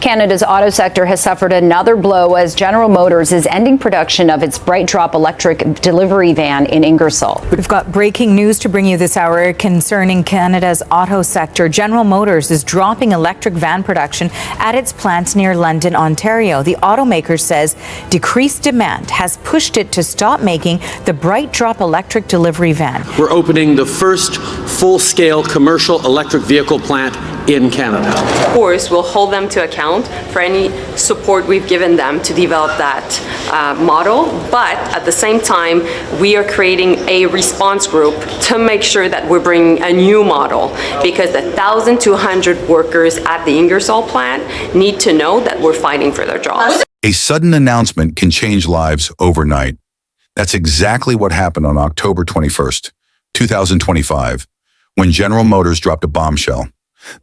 Canada's auto sector has suffered another blow as General Motors is ending production of its BrightDrop electric delivery van in Ingersoll. We've got breaking news to bring you this hour concerning Canada's auto sector. General Motors is dropping electric van production at its plants near London, Ontario. The automaker says decreased demand has pushed it to stop making the BrightDrop electric delivery van. We're opening the first full-scale commercial electric vehicle plant in Canada. Of course, we'll hold them to account for any support we've given them to develop that model, but at the same time, we are creating a response group to make sure that we're bringing a new model, because the 1,200 workers at the Ingersoll plant need to know that we're fighting for their jobs. A sudden announcement can change lives overnight. That's exactly what happened on October 21st, 2025, when General Motors dropped a bombshell.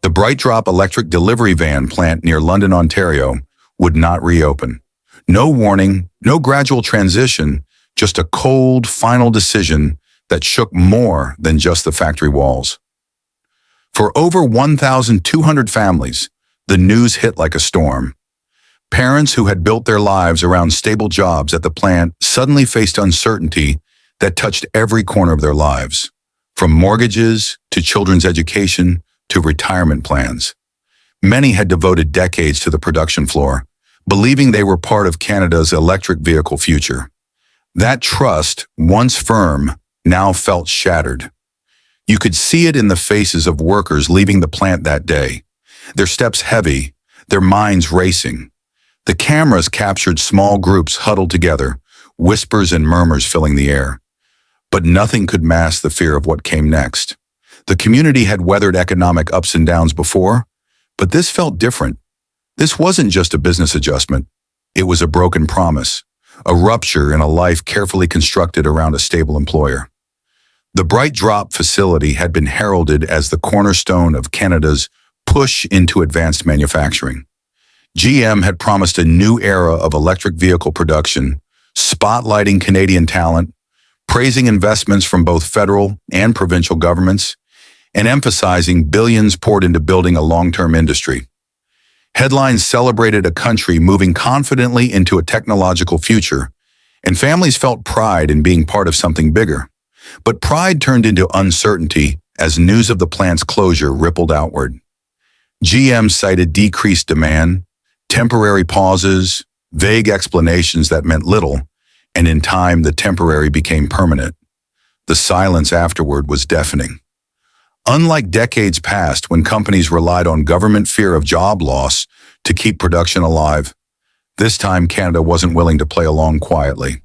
The BrightDrop electric delivery van plant near London, Ontario, would not reopen. No warning, no gradual transition, just a cold, final decision that shook more than just the factory walls. For over 1,200 families, the news hit like a storm. Parents who had built their lives around stable jobs at the plant suddenly faced uncertainty that touched every corner of their lives, from mortgages to children's education to retirement plans. Many had devoted decades to the production floor, believing they were part of Canada's electric vehicle future. That trust, once firm, now felt shattered. You could see it in the faces of workers leaving the plant that day, their steps heavy, their minds racing. The cameras captured small groups huddled together, whispers and murmurs filling the air. But nothing could mask the fear of what came next. The community had weathered economic ups and downs before, but this felt different. This wasn't just a business adjustment. It was a broken promise, a rupture in a life carefully constructed around a stable employer. The BrightDrop facility had been heralded as the cornerstone of Canada's push into advanced manufacturing. GM had promised a new era of electric vehicle production, spotlighting Canadian talent, praising investments from both federal and provincial governments, and emphasizing billions poured into building a long-term industry. Headlines celebrated a country moving confidently into a technological future, and families felt pride in being part of something bigger. But pride turned into uncertainty as news of the plant's closure rippled outward. GM cited decreased demand, temporary pauses, vague explanations that meant little, and in time the temporary became permanent. The silence afterward was deafening. Unlike decades past when companies relied on government fear of job loss to keep production alive, this time Canada wasn't willing to play along quietly.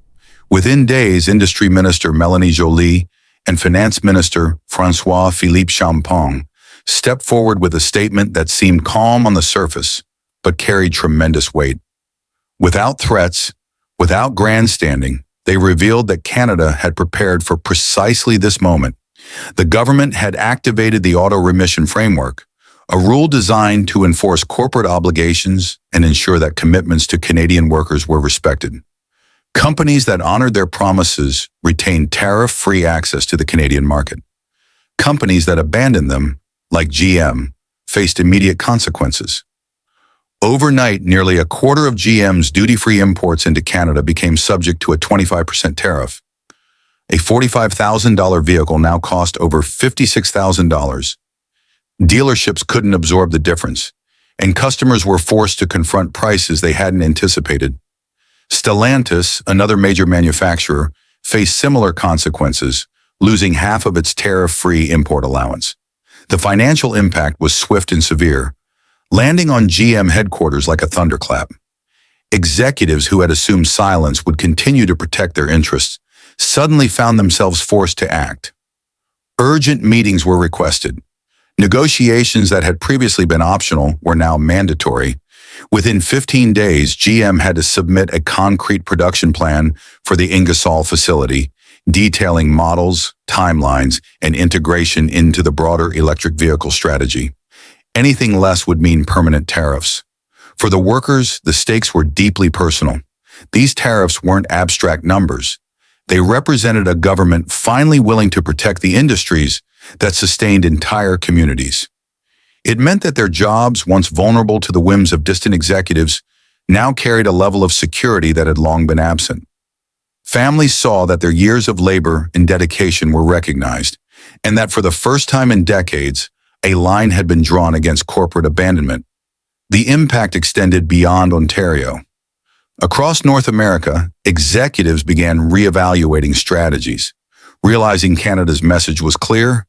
Within days, Industry Minister Mélanie Joly and Finance Minister François-Philippe Champagne stepped forward with a statement that seemed calm on the surface, but carried tremendous weight. Without threats, without grandstanding, they revealed that Canada had prepared for precisely this moment. The government had activated the Auto Remission Framework, a rule designed to enforce corporate obligations and ensure that commitments to Canadian workers were respected. Companies that honored their promises retained tariff-free access to the Canadian market. Companies that abandoned them, like GM, faced immediate consequences. Overnight, nearly a quarter of GM's duty-free imports into Canada became subject to a 25% tariff. A $45,000 vehicle now cost over $56,000. Dealerships couldn't absorb the difference, and customers were forced to confront prices they hadn't anticipated. Stellantis, another major manufacturer, faced similar consequences, losing half of its tariff-free import allowance. The financial impact was swift and severe, landing on GM headquarters like a thunderclap. Executives who had assumed silence would continue to protect their interests suddenly found themselves forced to act. Urgent meetings were requested. Negotiations that had previously been optional were now mandatory. Within 15 days, GM had to submit a concrete production plan for the Ingersoll facility, detailing models, timelines, and integration into the broader electric vehicle strategy. Anything less would mean permanent tariffs. For the workers, the stakes were deeply personal. These tariffs weren't abstract numbers. They represented a government finally willing to protect the industries that sustained entire communities. It meant that their jobs, once vulnerable to the whims of distant executives, now carried a level of security that had long been absent. Families saw that their years of labor and dedication were recognized, and that for the first time in decades, a line had been drawn against corporate abandonment. The impact extended beyond Ontario. Across North America, executives began reevaluating strategies, realizing Canada's message was clear,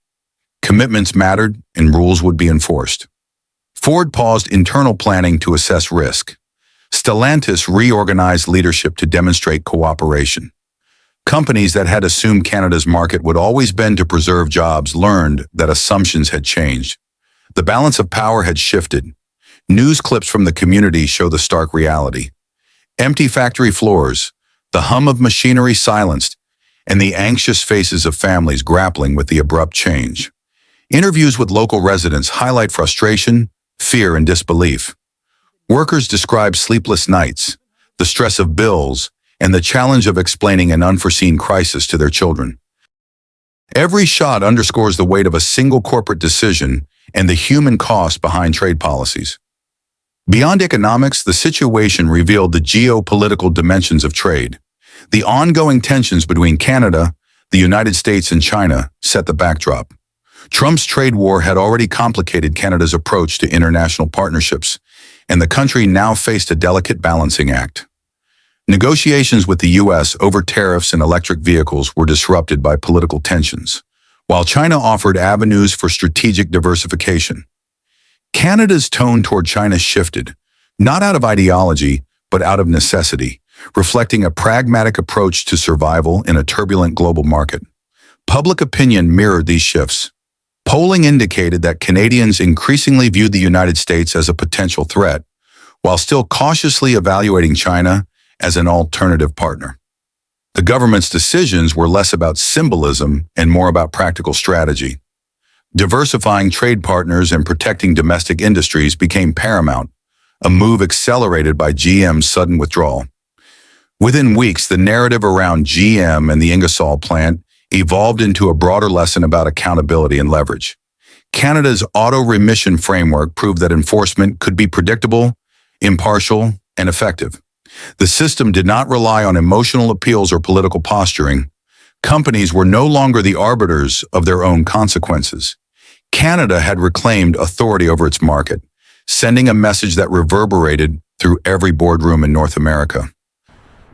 commitments mattered, and rules would be enforced. Ford paused internal planning to assess risk. Stellantis reorganized leadership to demonstrate cooperation. Companies that had assumed Canada's market would always bend to preserve jobs learned that assumptions had changed. The balance of power had shifted. News clips from the community show the stark reality. Empty factory floors, the hum of machinery silenced, and the anxious faces of families grappling with the abrupt change. Interviews with local residents highlight frustration, fear, and disbelief. Workers describe sleepless nights, the stress of bills, and the challenge of explaining an unforeseen crisis to their children. Every shot underscores the weight of a single corporate decision and the human cost behind trade policies. Beyond economics, the situation revealed the geopolitical dimensions of trade. The ongoing tensions between Canada, the United States, and China set the backdrop. Trump's trade war had already complicated Canada's approach to international partnerships, and the country now faced a delicate balancing act. Negotiations with the U.S. over tariffs and electric vehicles were disrupted by political tensions, while China offered avenues for strategic diversification. Canada's tone toward China shifted, not out of ideology, but out of necessity, reflecting a pragmatic approach to survival in a turbulent global market. Public opinion mirrored these shifts. Polling indicated that Canadians increasingly viewed the United States as a potential threat, while still cautiously evaluating China as an alternative partner. The government's decisions were less about symbolism and more about practical strategy. Diversifying trade partners and protecting domestic industries became paramount, a move accelerated by GM's sudden withdrawal. Within weeks, the narrative around GM and the Ingersoll plant evolved into a broader lesson about accountability and leverage. Canada's auto-remission framework proved that enforcement could be predictable, impartial, and effective. The system did not rely on emotional appeals or political posturing. Companies were no longer the arbiters of their own consequences. Canada had reclaimed authority over its market, sending a message that reverberated through every boardroom in North America.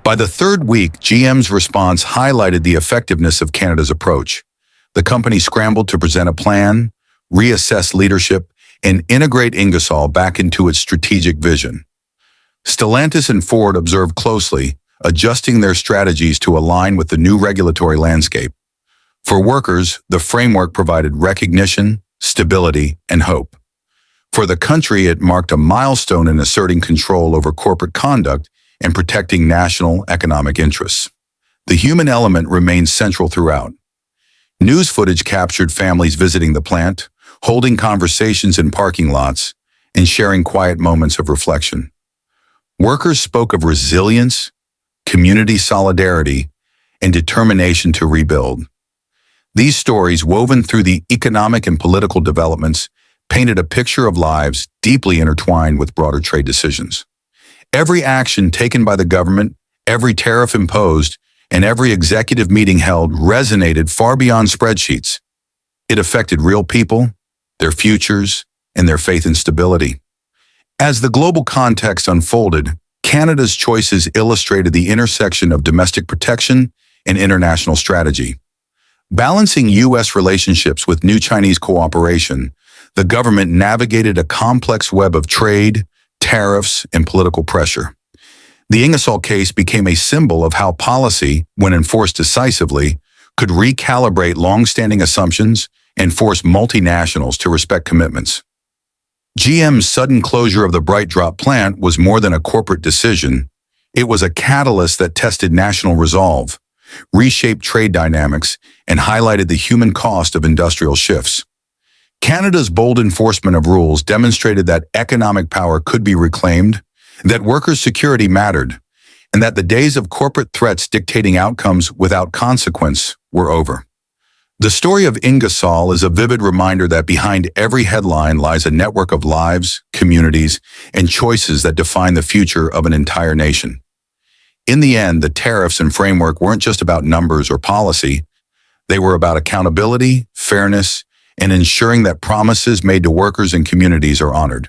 By the third week, GM's response highlighted the effectiveness of Canada's approach. The company scrambled to present a plan, reassess leadership, and integrate Ingersoll back into its strategic vision. Stellantis and Ford observed closely, adjusting their strategies to align with the new regulatory landscape. For workers, the framework provided recognition, stability, and hope. For the country, it marked a milestone in asserting control over corporate conduct and protecting national economic interests. The human element remained central throughout. News footage captured families visiting the plant, holding conversations in parking lots, and sharing quiet moments of reflection. Workers spoke of resilience, community solidarity, and determination to rebuild. These stories, woven through the economic and political developments, painted a picture of lives deeply intertwined with broader trade decisions. Every action taken by the government, every tariff imposed, and every executive meeting held resonated far beyond spreadsheets. It affected real people, their futures, and their faith in stability. As the global context unfolded, Canada's choices illustrated the intersection of domestic protection and international strategy. Balancing U.S. relationships with new Chinese cooperation, the government navigated a complex web of trade, tariffs, and political pressure. The Ingersoll case became a symbol of how policy, when enforced decisively, could recalibrate long-standing assumptions and force multinationals to respect commitments. GM's sudden closure of the Bright Drop plant was more than a corporate decision. It was a catalyst that tested national resolve, reshaped trade dynamics, and highlighted the human cost of industrial shifts. Canada's bold enforcement of rules demonstrated that economic power could be reclaimed, that workers' security mattered, and that the days of corporate threats dictating outcomes without consequence were over. The story of Ingersoll is a vivid reminder that behind every headline lies a network of lives, communities, and choices that define the future of an entire nation. In the end, the tariffs and framework weren't just about numbers or policy. They were about accountability, fairness, and ensuring that promises made to workers and communities are honored.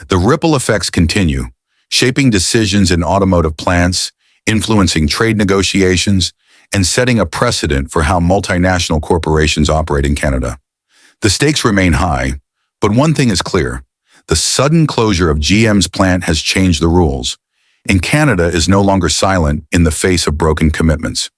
The ripple effects continue, shaping decisions in automotive plants, influencing trade negotiations, and setting a precedent for how multinational corporations operate in Canada. The stakes remain high, but one thing is clear. The sudden closure of GM's plant has changed the rules, and Canada is no longer silent in the face of broken commitments.